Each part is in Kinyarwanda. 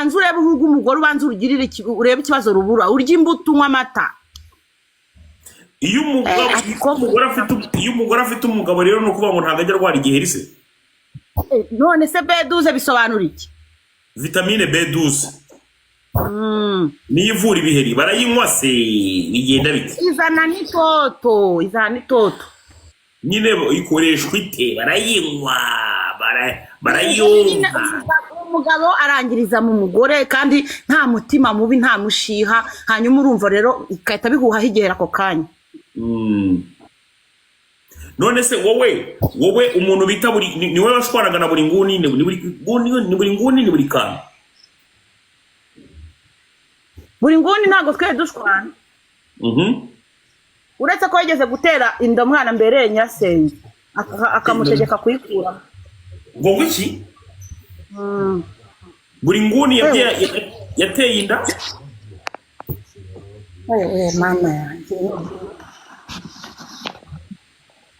banza urebe umugore ubanza urugirire urebe ikibazo rubura urya imbuto unywa amata. Iyo umugore afite umugabo rero no kuvuga ngo ntago ajya arwara igiheri se. None se B12 bisobanura iki? Vitamine B12 niyo ivura ibiheri barayinywa se bigenda bite? Izana n'itoto nyine ikoreshwa ite barayinywa barayumva. Umugabo arangiriza mu mugore kandi nta mutima mubi nta mushiha hanyuma urumva rero ikahita bihuha higera ako kanya. None se wowe umuntu bita ni wowe washwanaga na buri nguni ni buri kantu. Buri nguni ntago twe dushwana. Uretse ko yageze gutera inda mwana mbere nyasenge akamutegeka kuyikura. Ngo iki? Buri nguni yateye inda? Mama yanjye.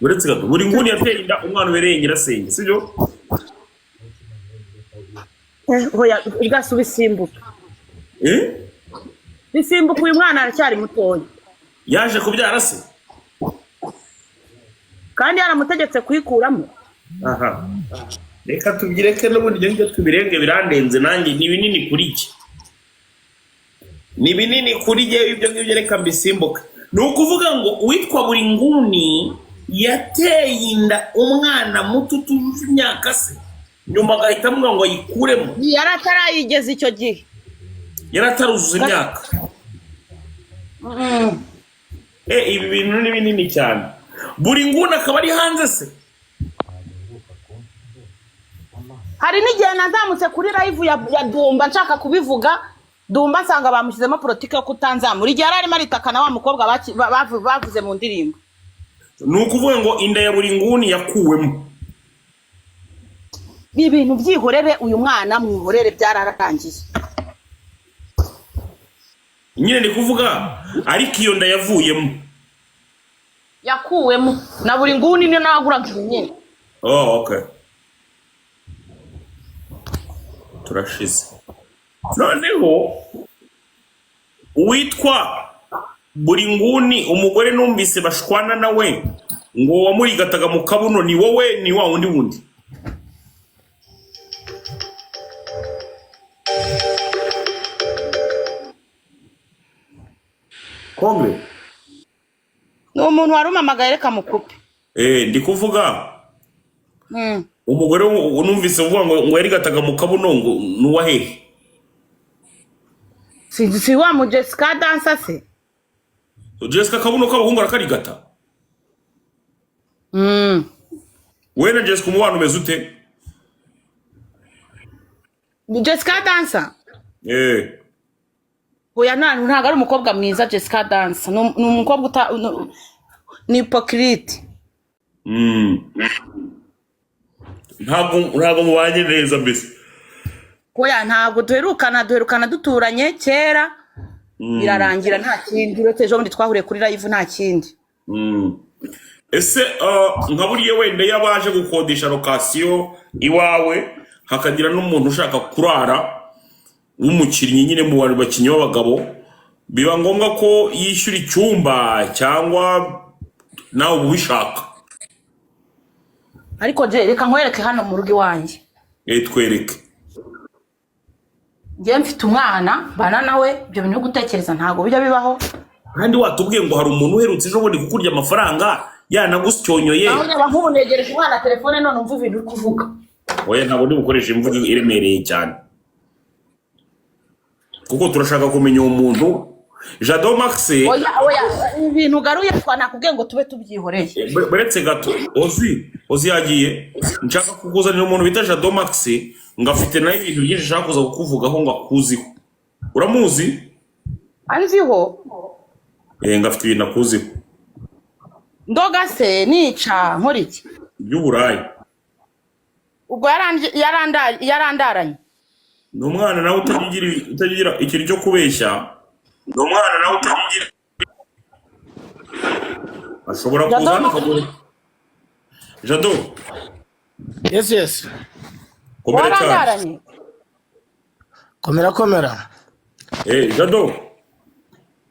Uretse gato buri nguni yateye inda umwana ubereye nyirasenge sibyo? Hoya igasuba isimbuka. Bisimbuka uyu mwana aracyari mutoya. Yaje kubyara se? Kandi yaramutegetse kuyikuramo. Aha. Reka tubyireke n'ubundi njye tubirenge birandenze nanjye ni binini kuri iki. Ni binini kuri je ibyo ngibyo reka mbisimbuka. Nukuvuga ngo uwitwa buri nguni yateye inda umwana muto tuje imyaka se. Nyuma agahita amuga ngo ayikuremo. Yaratarayigeze icyo gihe. Yarataruzuza imyaka. Ibi bintu ni binini cyane. Buri nguni akaba ari hanze se. Hari n'igihe nazamutse kuri live ya Dumba nshaka kubivuga Dumba nsanga bamushyizemo politike yo kutanzamura igihe arimo aritakana wa mukobwa bavuze mu ndirimbo. Nukuvuga ngo inda ya buri nguni yakuwemo. Ibintu byihorere uyu mwana mwihorere byararangiye. Nyine ni kuvuga ariko iyo nda yavuyemo. Yakuwemo na buri nguni niyo naguraga nyine. Okay. Turashize. Noneho uwitwa buri nguni umugore numvise bashwana nawe ngo wamurigataga mu kabuno ni wowe ni wa wundi. Kongre no umuntu warumamagaye reka mukupe. Ndi kuvuga umugore numvise uvuga ngo yarigataga mu kabuno ngo nuwa hehe? Si wa mu Jessica dansa se. Jessica kabuno k'abahungu arakarigata. We na Jessica umubano umeze ute? Jessica dansa? Oya ntago ari umukobwa mwiza Jessica dansa. Ni umukobwa ni hypocrite. Ntabwo mubanye neza mbese. Oya ntabwo duherukana duturanye kera birarangira nta kindi uretse ejo bundi twahuriye kuri live nta kindi. Ese nka buriye wenda yabaje gukodesha location iwawe hakagira n'umuntu ushaka kurara w'umukinnyi nyine mu bantu bakinnyi b'abagabo biba ngombwa ko yishyura icyumba cyangwa nawe ubishaka? Ariko je reka nkwereke hano mu rugo iwanjye. Twereke. Ngiye mfite umwana bana nawe ibyo bintu gutekereza ntago bijya bibaho. Kandi watubwiye ngo hari umuntu uherutse ejo bundi kukurya amafaranga yanagusyonyoye. Aho nyaba nk'ubunegereje umwana telefone none umva ibintu uri kuvuga. Oya ntabwo ndi bukoresha imvugo iremereye cyane. Kuko turashaka kumenya umuntu Jado Max. Oya ibintu garuye twanakubwiye ngo tube tubyihoreye. Beretse gato Ozi yagiye nshaka kukuzanira umuntu bita Jado Max ngafite nayo ibintu byinshi nshaka kuza kukuvugaho ngo akuziho. Uramuzi? Anziho? Ngafite ibintu akuziho. Ndoga se nica nkora iki? By'uburayi. Ubwo yarandaranye. Ni umwana nawe utagira ikintu cyo kubeshya. Ni umwana nawe utagira ashobora kuzana akagore. Jado. Yes. Warandaranye. Komera. Jado.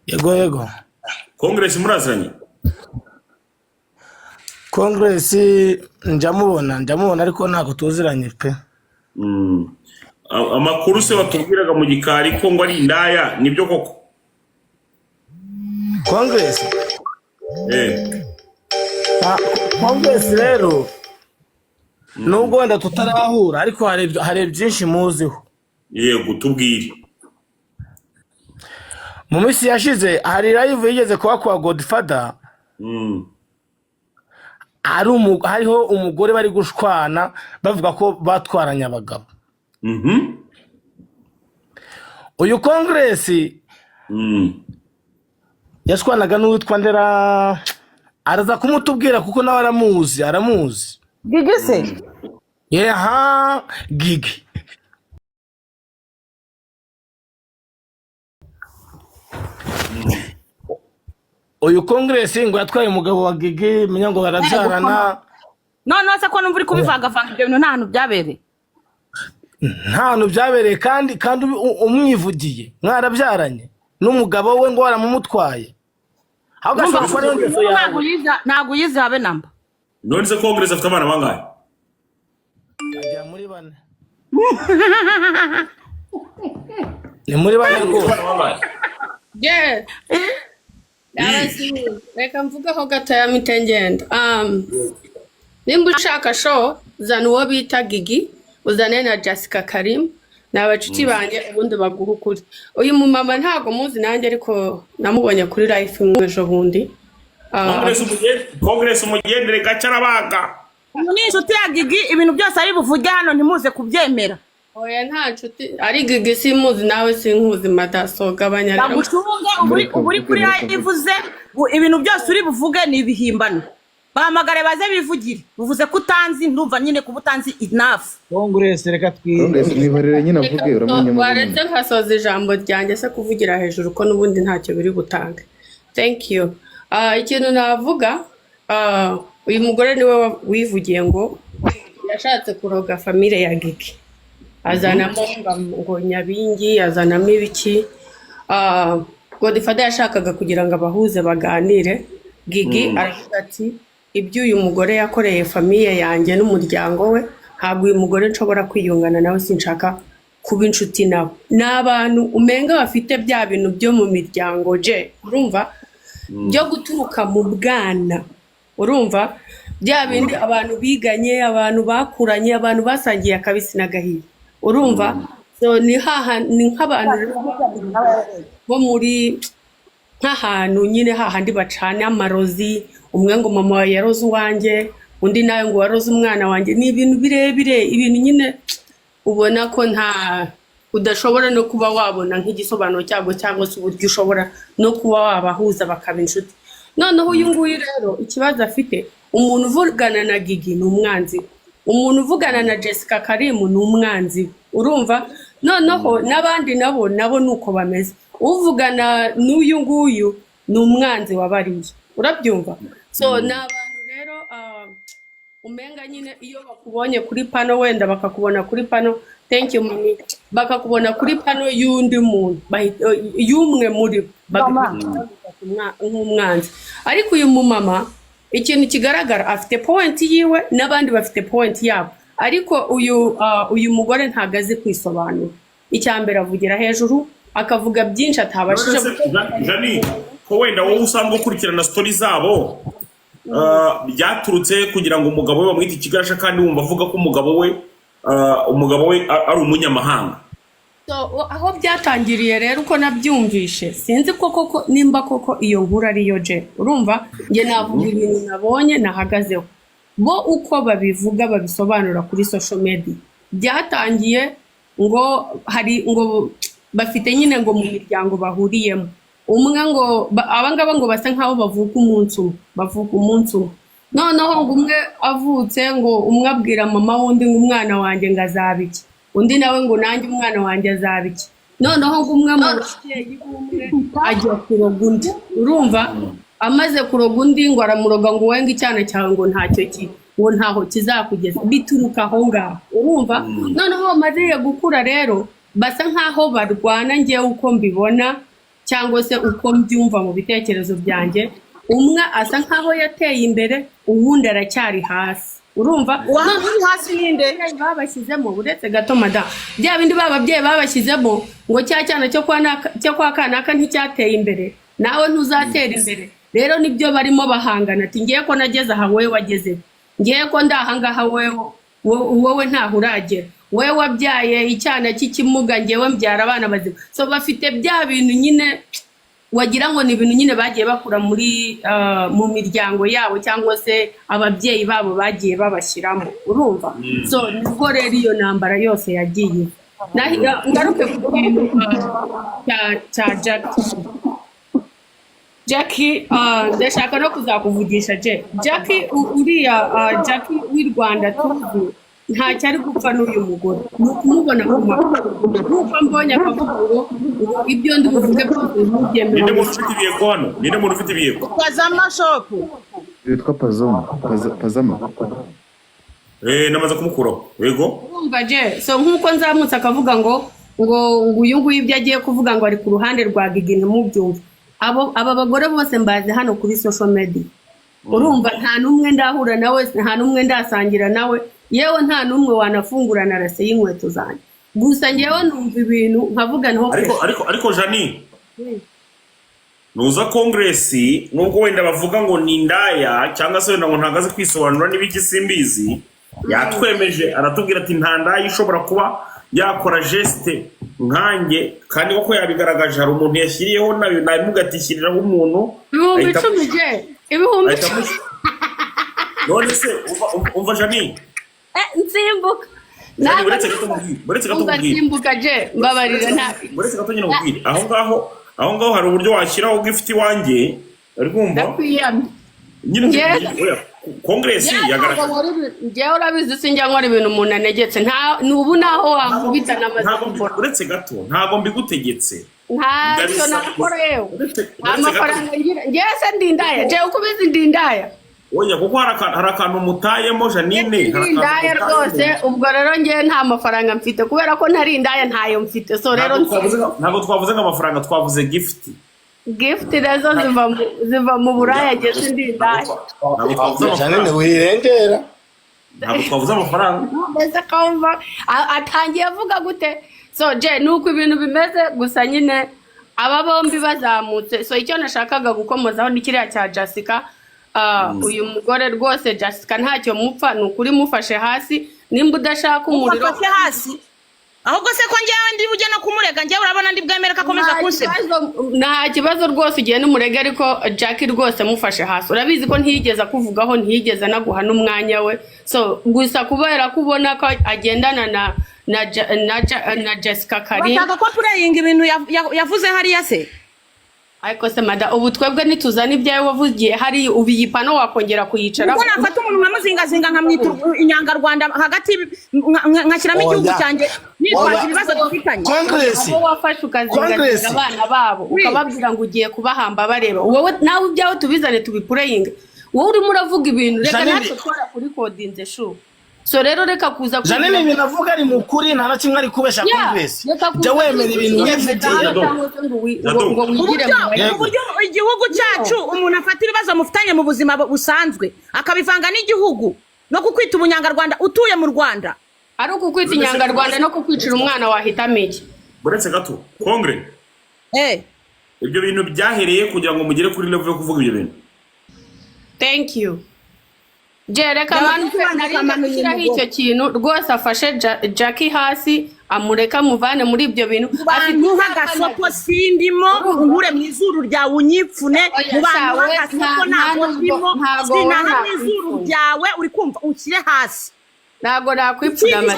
Yego. Congress murazanye. Congress njamubona ariko ntago tuziranye pe. Amakuru se batubwiraga mu gikari ko ngo ari indaya nibyo koko. Congress. Congress rero. Nubwo wenda tutarahura ariko hari byinshi muziho. Yego tubwire. Mu minsi yashize hari live yigeze kuba kwa Godfather. Hariho umugore bari gushwana bavuga ko batwaranye abagabo. Uyu Congress yashwanaga n'uwitwa Ndera araza kumutubwira kuko nawe aramuzi. Gigi se? Gigi. Uyu Congress ngo yatwaye umugabo wa Gigi menya ngo barabyarana. None se ko numva uri kubivanga ibyo bintu nta hantu byabereye. Nta hantu byabereye kandi umwivugiye mwarabyaranye n'umugabo we ngo waramumutwaye. Aho gashobora kuba ari ngeso yawe. Ntago yize habe namba. None se Congress afite abana bangahe? Ajya muri 4. Ni muri 4 rwose. Yeah. Reka mvugaho gatoya mitengenda. Nimba ushaka show zana uwo bita Gigi, uzane na Jessica Karim, n'abacuti banjye ubundi baguha ukuri. Uyu mumama ntago muzi nanjye ariko namubonye kuri live mwejo bundi. Congress umugendere gacarabaga. Ni inshuti ya Gigi ibintu byose ari buvuge hano ntimuze kubyemera. Oya nta nshuti ari Gigi simuzi nawe sinkuzi madasoga abanyarwanda. Bagucunge uburi kuri ivuze ibintu byose uri buvuge ni ibihimbano. Bahamagare baze bivugire. Buvuze ko utanzi ndumva nyine kuba utanzi enough. Congress reka Congress nibarere nyine avuge uramenye mu. Waretse nkasoza ijambo ryanjye se kuvugira hejuru ko nubundi ntacyo biri gutanga. Thank you. Ikintu navuga uyu mugore niwe wivugiye ngo yashatse kuroga famille ya Gigi. Azanamo ngo Nyabingi, azanamo ibiki. Godfather yashakaga kugira ngo abahuze baganire. Gigi aravuga ati ibyo uyu mugore yakoreye famille yanjye n'umuryango we ntabwo uyu mugore nshobora kwiyungana nawe sinshaka kuba inshuti nabo. N'abantu umenga bafite bya bintu byo mu miryango urumva byo guturuka mu bwana. Urumva bya bindi abantu biganye, abantu bakuranye, abantu basangiye akabisi n'agahiye. Urumva so ni nk'abantu bo muri nk'ahantu nyine hahandi bacana amarozi, umwe ngo mama wa yaroze uwanjye, undi nawe ngo waroze umwana wanjye. Ni ibintu birebire, ibintu nyine ubona ko nta udashobora no kuba wabona nk'igisobanuro cyangwa se uburyo ushobora no kuba wabahuza bakaba inshuti. Noneho uyu nguyu rero ikibazo afite, umuntu uvugana na Gigi ni umwanzi, umuntu uvugana na Jessica Karim ni umwanzi. Urumva noneho n'abandi nabo nuko bameze. Uvugana n'uyu nguyu ni umwanzi wabariye. Urabyumva? So n'abantu rero umenga nyine iyo bakubonye kuri pano wenda bakakubona kuri pano, thank you mami, bakakubona kuri pano y'undi muntu y'umwe muri nk'umwanzi. Ariko uyu mumama ikintu kigaragara afite point yiwe n'abandi bafite point yabo. Ariko uyu mugore ntago azi kwisobanura. Icyambere avugira hejuru akavuga byinshi atabashije. Jani ko wenda wowe usanga ukurikirana story zabo byaturutse kugira ngo umugabo we bamwite ikigasha kandi wumva avuga ko umugabo we ari umunyamahanga. So aho byatangiriye rero uko nabyumvishe sinzi koko nimba koko iyo nkuru ariyo urumva nge navuga ibintu nabonye nahagazeho. Bo uko babivuga babisobanura kuri social media byatangiye ngo bafite nyine ngo mu miryango bahuriyemo. Umwe ngo abangaba ngo basa nkaho bavuka umunsi umwe. Noneho ngo umwe avutse ngo umwe abwira mama wundi ngo umwana wanjye ngazabiki, undi nawe ngo nanjye umwana wanjye azabiki. Noneho ngo umwe mu babyeyi b'umwe ajya kuroga undi. Urumva amaze kuroga undi ngo aramuroga ngo wenga icyana cyawe ngo ntaho kizakugeza, bituruka aho ngaho. Urumva noneho amaze gukura rero basa nkaho barwana ngewe uko mbibona cyangwa se uko mbyumva mu bitekerezo byanjye. Umwe asa nkaho yateye imbere, uwundi aracyari hasi. Urumva uri hasi ninde babashyizemo uretse gato madam, bya bindi bababyeyi babashyizemo ngo cyana cyo kwa kanaka nticyateye imbere, nawe ntuzatera imbere. Rero nibyo barimo bahangana, ati ngiye ko nageze aha wowe wageze, ngiye ko ndahangaha wowe ntaho uragera, wowe wabyaye icyana cy'ikimuga ngewe mbyara abana bazima. So bafite bya bintu nyine wagira ngo ni ibintu nyine bagiye bakura muri mu miryango yabo cyangwa se ababyeyi babo bagiye babashyiramo. Urumva? So nibwo rero iyo ntambara yose yagiye. Ngaruke ku kintu cya Jackie, ndashaka no kuzakuvugisha Jackie, uriya Jackie w'i Rwanda tuzi ntacyo ari gupfa n'uyu mugore, ni ukumubona ku makuru. Nuko mbonye akavuga ngo ibyo ndi buvuge byose ntubyemere. Ninde muntu ufite ibiyeko hano? Ninde muntu ufite ibiyeko? Pazama shop. Yitwa Pazama. Namaze kumukuraho. Yego. Urumva so nkuko nzamutse akavuga ngo uyu nguyu ibyo agiye kuvuga ngo ari ku ruhande rwa Gigi ntimubyumve. Aba bagore bose mbaze hano kuri social media. Urumva nta numwe ndahura nawe, nta numwe ndasangira nawe, yewe nta numwe wanafungurana rase y'inkweto zanjye. Gusa ngewe numva ibintu nkavuga nho ariko Jani nuza Congress nubwo wenda bavuga ngo ni indaya cyangwa se wenda ngo ntagaze kwisobanura n'ibiki simbizi, yatwemeje aratubwira ati nta ndaya ishobora kuba yakora geste nkanjye, kandi uko yabigaragaje hari umuntu yashyiriyeho nayo namugatishyiriraho umuntu ibihumbi none se umva Jani nsimbuka buretse gato mubwire mbabarira nta buretse gato nyine mubwire aho ngaho hari uburyo washyiraho gift wanjye ari kumva nyine Congress yagaragaje ngewe urabizi sinjya nkora ibintu umuntu anegetse n'ubu naho wankubita n'amazi. Uretse gato ntabwo mbigutegetse, ntacyo nakora yewe amafaranga ngewe se ndindaya ngewe uko ubizi ndindaya. Oya kuko hari akantu mutayemo Janine, ndindaya rwose. Ubwo rero ngewe nta mafaranga mfite kubera ko ntari indaya ntayo mfite. So rero ntabwo twavuze nk'amafaranga, twavuze gift nazo ziva mu buraya gese ndindaya. Janine wirengera. Ntabwo twavuze amafaranga. Mbese kumva atangiye avuga gute? So nuko ibintu bimeze gusa nyine aba bombi bazamutse. So icyo nashakaga gukomozaho ni kiriya cya Jessica. Uyu mugore rwose Jessica ntacyo mupfa, nukuri mufashe hasi. Nimba udashaka umuriro ufashe hasi, ahubwo se ko ngewe ndi bujye no kumurega, ngewe urabona ndi bwemere ko akomeza kunseba. Nta kibazo rwose ugiye n'umurega, ariko Jackie rwose mufashe hasi. Urabizi ko ntiyigeze akuvugaho, ntiyigeze naguha n'umwanya we. So gusa kubera kubona ko agendana na Jessica Karim, bataka ko purayinga ibintu yavuze hariya se. Ariko se mada ubu twebwe nituzana ibyawe wavugiye hari ubiyipano wakongera kuyicara. Ubwo nafata umuntu nkamuzingazinga nkamwita inyangarwanda hagati nkashyiramo igihugu cyanjye nitwaje ibibazo dufitanye. Congress wafashe ukazingazinga abana babo ukababwira ngo ugiye kubahamba bareba. Wowe nawe ibyawe tubizane tubipurayinga. Wowe urimo uravuga ibintu reka natwe twara kuri codinze shu. So rero reka kuza kuza Janine ibintu avuga ari mukuri nta na kimwe ari kubesha Congress. Jya wemera ibintu yifitiye ngo wigire mu buryo igihugu cyacu umuntu afata ibibazo mufitanye mu buzima busanzwe akabivanga n'igihugu no kukwita ubunyangarwanda utuye mu Rwanda, ari ukukwita inyangarwanda no kukwicira umwana wahitamo iki. Buretse gato Congress ibyo bintu byahereye kugira ngo mugere kuri level yo kuvuga ibyo bintu. Thank you. Reka manukira icyo kintu rwose afashe Jackie hasi amureka muvane muri ibyo bintu. Abantu nk'agasopo sindimo uhure mu izuru ryawe unyipfune mu bantu nk'agasopo ntabwo ndimo sinana mu izuru ryawe uri kumva ushyire hasi. Ntabwo nakwipfuna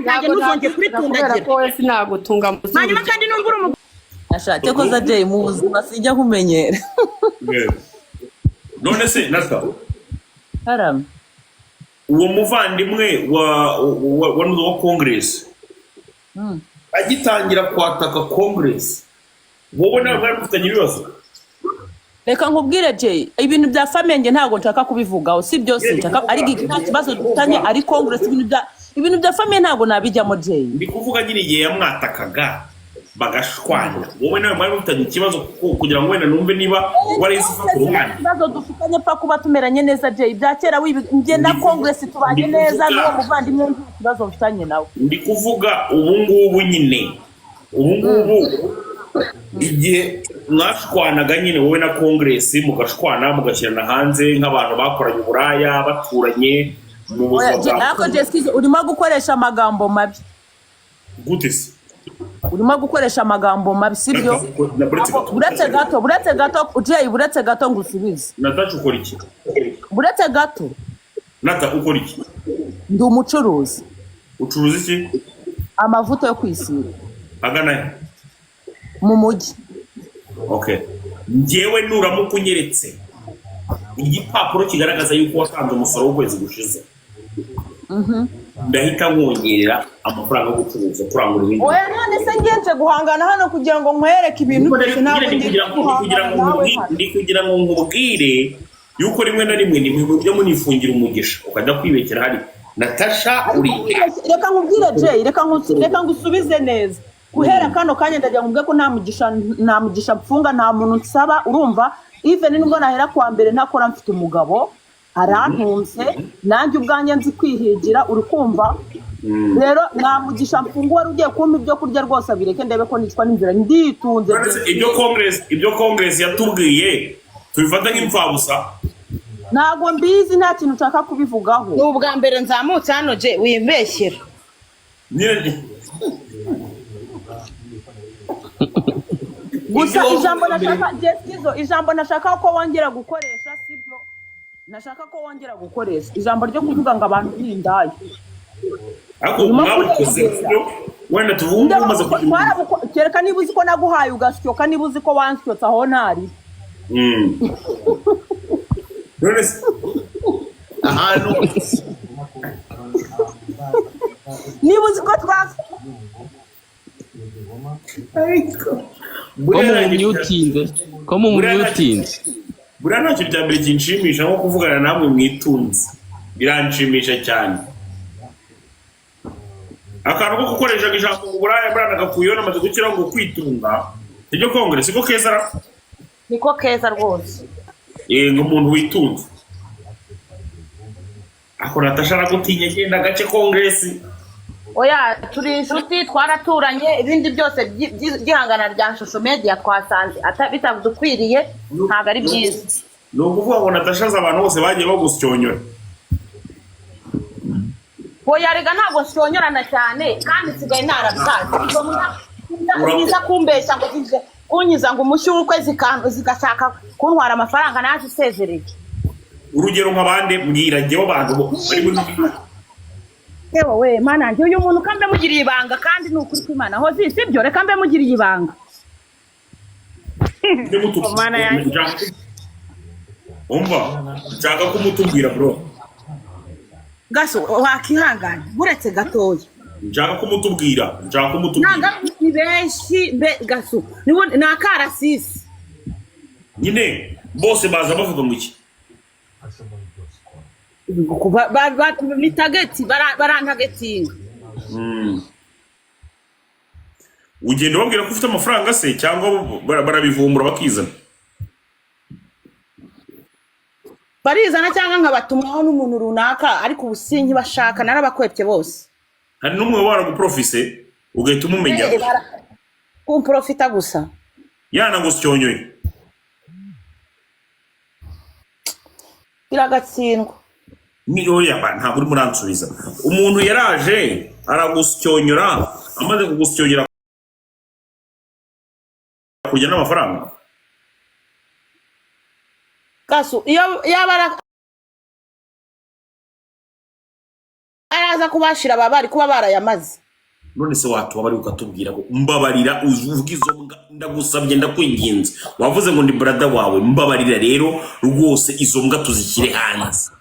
ntabwo ntuzongere kuritundagira ko wese nagutunga mu zuru. Hanyuma kandi numva uri ashatse ko za Jay mu buzima sijya kumenyera. None se nasa Haram uwo muvandimwe wa Congress agitangira kwataka Congress wowe nawe mufitanye ibibazo. reka nkubwire Jay ibintu bya famenge ntago nshaka kubivugaho si byose nshaka ari nta kibazo dutanye ari congress ibintu bya famenge ntago nabijyamo Jay ndi kuvuga nyine igihe yamwatakaga bagashwana wowe nawe mwari mufitanye ikibazo kugira ngo wenda numve niba warese ufata umwana ikibazo dufitanye pa kuba tumeranye neza Jay bya kera njye na congress tubanye neza n'uwo muvandimwe ikibazo mfitanye nawe ndi kuvuga ubu ngubu nyine ubu ngubu igihe mwashwanaga nyine wowe na congress mugashwana mugashyirana hanze nk'abantu bakoranye uburaya baturanye mu buzima ariko Jessica urimo gukoresha amagambo mabi gute se urimo gukoresha amagambo mabi sibyo buretse gato ugiye buretse gato ngusubize Natacha ukora iki buretse gato Nata ukora iki ndi umucuruzi ucuruza iki amavuta yo kwisiga agana mu mujyi okay njyewe nuramuka unyeretse igipapuro kigaragaza yuko watanze umusoro w'ukwezi gushize ndahita nkongerera amafaranga yo gucuruza kurangura ibindi oya none se ngenze guhangana hano kugira ngo nkwereke ibintu byose ntabwo kugira ngo nkubwire yuko rimwe na rimwe ni mu byo munifungira umugisha ukajya kwibekera hari Natacha uri reka nkubwire Jay reka ngusubize neza guhera kano kanya ndajya nkubwe ko nta mugisha mfunga nta muntu nsaba urumva even nubwo nahera kwa mbere ntakora mfite umugabo arantunze nanjye ubwanjye nzi kwihigira uri kumva rero nta mugisha mfunga wari ugiye kumpa ibyo kurya rwose abireke ndebe ko nicwa n'inzira nditunze ibyo congress yatubwiye tubifata nk'imfabusa ntago mbizi nta kintu nshaka kubivugaho ni ubwa mbere nzamutse hano je wimbeshyera gusa ijambo nashaka ko wongera gukoresha sibyo nashaka ko wongera gukoresha ijambo ryo kuvuga ngo abantu n'indaya ariko mwabukoze wenda tuvuge umaze kereka niba uzi ko naguhaye ugasyoka niba uzi ko wansyotse aho ntari ahantu niba uzi ko ko mu myutinze buriya ntacyo bya mbere kinshimisha nko kuvugana namwe mwitunze biranshimisha cyane akantu ko gukoresha ijambo ngo buraya burana gakuyeho namaze gukira ngo kwitunga ibyo congress siko keza niko keza rwose ngo umuntu witunze ako Natacha aragutinya agenda gace congress oya turi inshuti twaraturanye ibindi byose gihangana rya social media twasanze bitadukwiriye ntabwo ari byiza ni ukuvuga ngo Natacha abantu bose bagiye bagusyonyora oya rega ntabwo nsyonyorana cyane kandi nsigaye narabisaza niza kumbeshya ngo kunyiza ngo umushyi w'ukwe zigashaka kuntwara amafaranga naje isezereye urugero nk'abande mbwira njyewe abantu bari muri yewe we mana njye uyu muntu kambe mugiriye ibanga kandi ni ukuri kw'Imana aho sibyo reka mbe mugiriye ibanga umva nshaka kumutubwira bro gaso wakihangana buretse gatoya nshaka kumutubwira nanga ni benshi gaso ni akarasisi nyine bose baza bavuga ngo iki ni tageti barantagetinga ugenda babwira ko ufite amafaranga se cyangwa barabivumbura bakizana barizana cyangwa nkabatumwaho n'umuntu runaka ariko ubusinyi bashaka narabakwepye bose hari n'umwe waraguprofise ugahita umumenya kumprofita gusa yana ngo syonyoye biragatsindwa ni oya ntabwo uri muransubiza umuntu yaraje aragusyonyora amaze kugusyonyora kujya n'amafaranga gaso iyo yaba araza kubashira bari kuba barayamaze none se watu bari ukatubwira ko mbabarira uvuga izo ndagusabye ndakwinginze wavuze ngo ndi brother wawe mbabarira rero rwose izo mbwa tuzikire hanze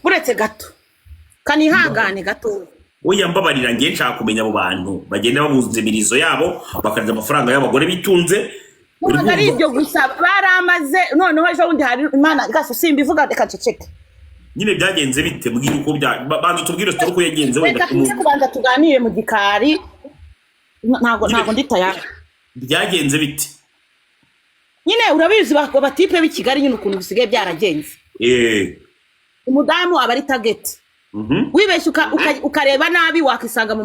buretse gato kanihangane gato oya mbabarira ngiye nshaka kumenya abo bantu bagenda babuze birizo yabo bakarya amafaranga y'abagore bitunze ntabwo ari ibyo gusa baramaze noneho ejo bundi hari imana gase simbivuga reka ceceke nyine byagenze bite mbwira uko banza tubwire story uko yagenze wenda kubanza tuganire mu gikari ntabwo nditaya byagenze bite nyine urabizi batipe b'i Kigali nyine ukuntu bisigaye byaragenze umudamu aba ari target wibeshye ukareba nabi wakisanga mu